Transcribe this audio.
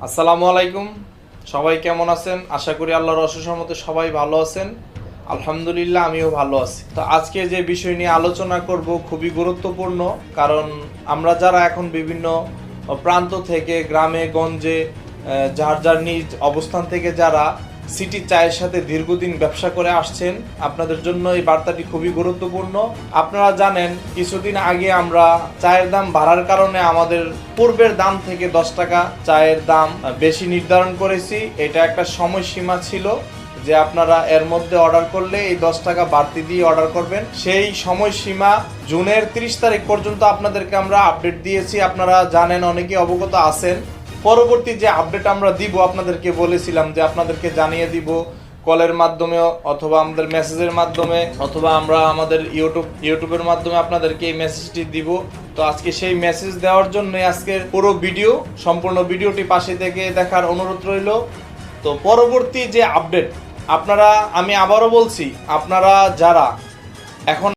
আসসালামু আলাইকুম। সবাই কেমন আছেন? আশা করি আল্লাহর অশেষ রহমতে সবাই ভালো আছেন। আলহামদুলিল্লাহ, আমিও ভালো আছি। তো আজকে যে বিষয় নিয়ে আলোচনা করব খুবই গুরুত্বপূর্ণ, কারণ আমরা যারা এখন বিভিন্ন প্রান্ত থেকে গ্রামে গঞ্জে যার যার নিজ অবস্থান থেকে যারা সিটি চায়ের সাথে দীর্ঘদিন ব্যবসা করে আসছেন, আপনাদের জন্য এই বার্তাটি খুবই গুরুত্বপূর্ণ। আপনারা জানেন, কিছুদিন আগে আমরা চায়ের দাম বাড়ার কারণে আমাদের পূর্বের দাম থেকে 10 টাকা চায়ের দাম বেশি নির্ধারণ করেছি। এটা একটা সময়সীমা ছিল যে আপনারা এর মধ্যে অর্ডার করলে এই 10 টাকা বাড়তি দিয়ে অর্ডার করবেন। সেই সময়সীমা জুনের 30 তারিখ পর্যন্ত আপনাদেরকে আমরা আপডেট দিয়েছি। আপনারা জানেন, অনেকে অবগত আছেন। পরবর্তী যে আপডেট আমরা দিব, আপনাদেরকে বলেছিলাম যে আপনাদেরকে জানিয়ে দিব কলের মাধ্যমে অথবা আমাদের মেসেজের মাধ্যমে অথবা আমরা আমাদের ইউটিউবের মাধ্যমে আপনাদেরকে এই মেসেজটি দিব। তো আজকে সেই মেসেজ দেওয়ার জন্য আজকের পুরো ভিডিও, সম্পূর্ণ ভিডিওটি পাশে থেকে দেখার অনুরোধ রইল। তো পরবর্তী যে আপডেট, আমি আবারও বলছি, আপনারা যারা এখন